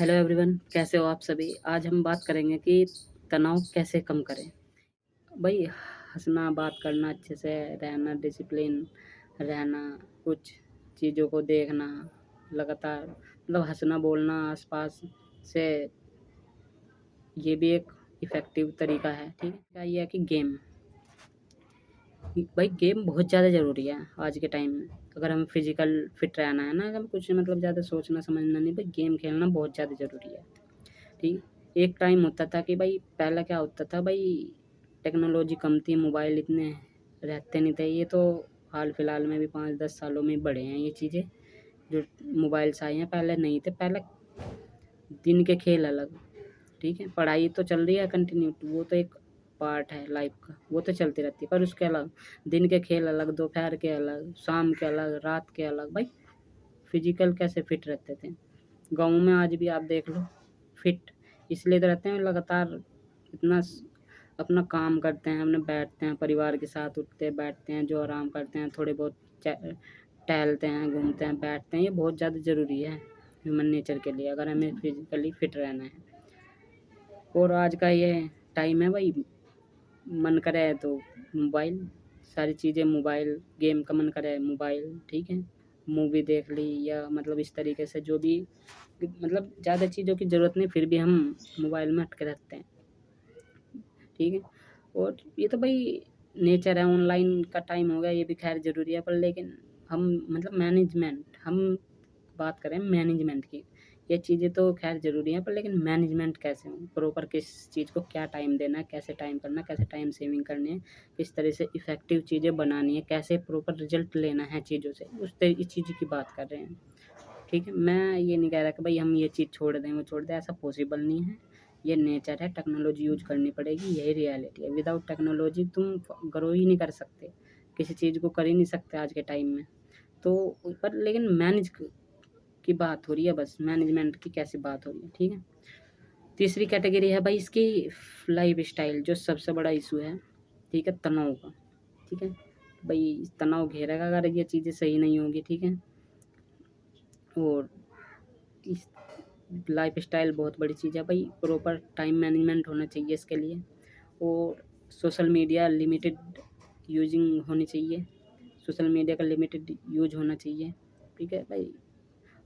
Hello everyone, कैसे हो आप सभी। आज हम बात करेंगे कि तनाव कैसे कम करें। भाई, हंसना, बात करना, अच्छे से रहना, डिसिप्लिन रहना, कुछ चीज़ों को देखना लगातार, मतलब हंसना बोलना आसपास से, ये भी एक इफ़ेक्टिव तरीका है। ठीक है, क्या ये है कि गेम, भाई गेम बहुत ज़्यादा ज़रूरी है आज के टाइम में। अगर हम फिजिकल फिट रहना है ना, अगर कुछ मतलब ज़्यादा सोचना समझना नहीं, भाई गेम खेलना बहुत ज़्यादा ज़रूरी है। ठीक, एक टाइम होता था कि भाई पहला क्या होता था भाई, टेक्नोलॉजी कम थी, मोबाइल इतने रहते नहीं थे। ये तो हाल फिलहाल में भी 5-10 सालों में बढ़े हैं ये चीज़ें, जो मोबाइल्स आए हैं, पहले नहीं थे। पहले दिन के खेल अलग, ठीक है, पढ़ाई तो चल रही है कंटिन्यू, वो तो एक पार्ट है लाइफ का, वो तो चलती रहती है, पर उसके अलग दिन के खेल अलग, दोपहर के अलग, शाम के अलग, रात के अलग। भाई फिजिकल कैसे फिट रहते थे गाँव में, आज भी आप देख लो, फिट इसलिए तो रहते हैं लगातार, इतना अपना काम करते हैं, अपने बैठते हैं परिवार के साथ, उठते बैठते हैं, जो आराम करते हैं, थोड़े बहुत टहलते हैं, घूमते हैं, बैठते हैं। ये बहुत ज़्यादा ज़रूरी है ह्यूमन नेचर के लिए, अगर हमें फिजिकली फिट रहना है। और आज का ये टाइम है भाई, मन करे तो मोबाइल, सारी चीज़ें मोबाइल, गेम का मन करे मोबाइल, ठीक है, मूवी देख ली, या मतलब इस तरीके से जो भी, मतलब ज़्यादा चीज़ों की ज़रूरत नहीं, फिर भी हम मोबाइल में अटके रहते हैं। ठीक है, और ये तो भाई नेचर है, ऑनलाइन का टाइम हो गया, ये भी खैर ज़रूरी है, पर लेकिन हम मतलब मैनेजमेंट, हम बात करें मैनेजमेंट की, ये चीज़ें तो खैर ज़रूरी हैं, पर लेकिन मैनेजमेंट कैसे हो, प्रॉपर किस चीज़ को क्या टाइम देना है, कैसे टाइम करना है, कैसे टाइम सेविंग करनी है, किस तरह से इफ़ेक्टिव चीज़ें बनानी है, कैसे प्रॉपर रिजल्ट लेना है चीज़ों से, इस चीज़ की बात कर रहे हैं। ठीक है, मैं ये नहीं कह रहा कि भाई हम ये चीज़ छोड़ दें, वो छोड़ दें, ऐसा पॉसिबल नहीं है। ये नेचर है, टेक्नोलॉजी यूज़ करनी पड़ेगी, यही रियलिटी है। विदाउट टेक्नोलॉजी तुम ग्रो ही नहीं कर सकते, किसी चीज़ को कर ही नहीं सकते आज के टाइम में। तो पर लेकिन की बात हो रही है, बस मैनेजमेंट की कैसी बात हो रही है। ठीक है, तीसरी कैटेगरी है भाई इसकी, लाइफ़स्टाइल, जो सबसे बड़ा इशू है। ठीक है, तनाव का। ठीक है, भाई तनाव घेरेगा अगर ये चीज़ें सही नहीं होगी। ठीक है, और इस लाइफ़स्टाइल बहुत बड़ी चीज़ है भाई, प्रॉपर टाइम मैनेजमेंट होना चाहिए इसके लिए, और सोशल मीडिया लिमिटेड यूजिंग होनी चाहिए, सोशल मीडिया का लिमिटेड यूज़ होना चाहिए। ठीक है भाई,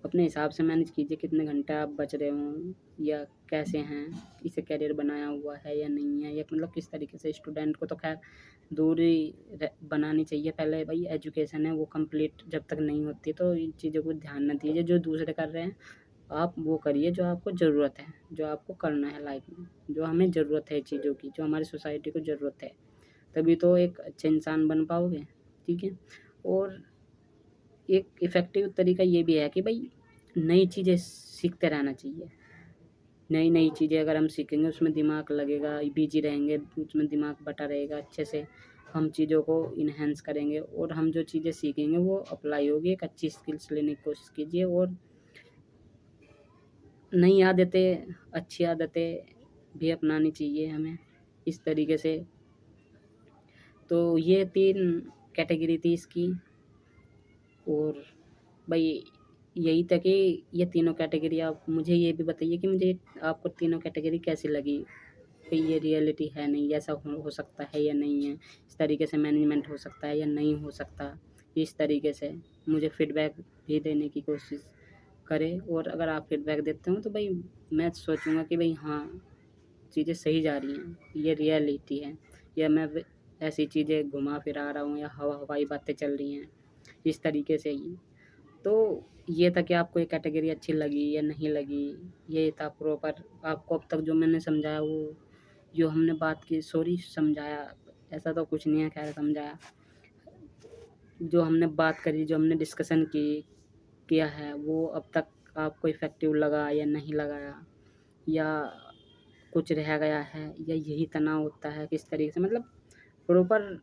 अपने हिसाब से मैनेज कीजिए कितने घंटे आप बच रहे हों, या कैसे हैं, इसे करियर बनाया हुआ है या नहीं है, या मतलब किस तरीके से। स्टूडेंट को तो खैर दूरी बनानी चाहिए, पहले भाई एजुकेशन है वो कंप्लीट जब तक नहीं होती, तो इन चीज़ों को ध्यान न दीजिए। जो दूसरे कर रहे हैं आप वो करिए जो आपको ज़रूरत है, जो आपको करना है लाइफ में, जो हमें ज़रूरत है चीज़ों की, जो हमारी सोसाइटी को ज़रूरत है, तभी तो एक अच्छे इंसान बन पाओगे। ठीक है, और एक इफ़ेक्टिव तरीका ये भी है कि भाई नई चीज़ें सीखते रहना चाहिए। नई नई चीज़ें अगर हम सीखेंगे, उसमें दिमाग लगेगा, बिजी रहेंगे, उसमें दिमाग बटा रहेगा, अच्छे से हम चीज़ों को इन्हेंस करेंगे, और हम जो चीज़ें सीखेंगे वो अप्लाई होगी। एक अच्छी स्किल्स लेने की कोशिश कीजिए, और नई आदतें, अच्छी आदतें भी अपनानी चाहिए हमें इस तरीके से। तो ये 3 कैटेगरी थी इसकी, और भाई यही था कि ये तीनों कैटेगरी आप मुझे ये भी बताइए कि मुझे आपको तीनों कैटेगरी कैसी लगी, कि ये रियलिटी है नहीं, ऐसा हो सकता है या नहीं है, इस तरीके से मैनेजमेंट हो सकता है या नहीं हो सकता। इस तरीके से मुझे फीडबैक भी देने की कोशिश करें, और अगर आप फीडबैक देते हो तो भाई मैं सोचूंगा कि भाई हाँ, चीज़ें सही जा रही हैं, ये रियलिटी है, या मैं ऐसी चीज़ें घुमा फिरा रहा हूँ, या हवाई बातें चल रही हैं, इस तरीके से ही। तो ये था कि आपको ये कैटेगरी अच्छी लगी या नहीं लगी, ये था प्रॉपर आपको अब तक जो मैंने समझाया, वो जो हमने बात की, सॉरी समझाया, ऐसा तो कुछ नहीं है, खैर समझाया। जो हमने बात करी, जो हमने डिस्कशन किया है, वो अब तक आपको इफ़ेक्टिव लगा या नहीं लगाया, या कुछ रह गया है, या यही तनाव होता है, किस तरीके से, मतलब प्रॉपर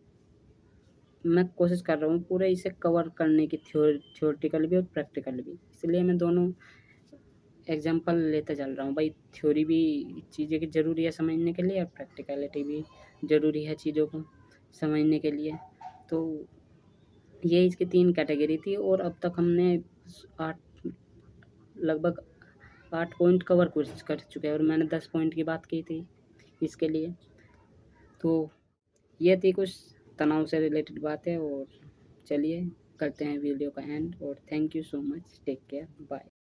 मैं कोशिश कर रहा हूँ पूरे इसे कवर करने की, थ्योरेटिकल भी और प्रैक्टिकल भी, इसलिए मैं दोनों एग्जांपल लेते चल रहा हूँ भाई। थ्योरी भी चीज़ें की ज़रूरी है समझने के लिए, और प्रैक्टिकलिटी भी ज़रूरी है चीज़ों को समझने के लिए। तो ये इसकी 3 कैटेगरी थी, और अब तक हमने 8 लगभग 8 पॉइंट कवर कर चुके हैं और मैंने 10 पॉइंट की बात की थी इसके लिए। तो ये थी कुछ तनाव से रिलेटेड बातें। और चलिए करते हैं वीडियो का एंड। और thank you so much, take care, bye.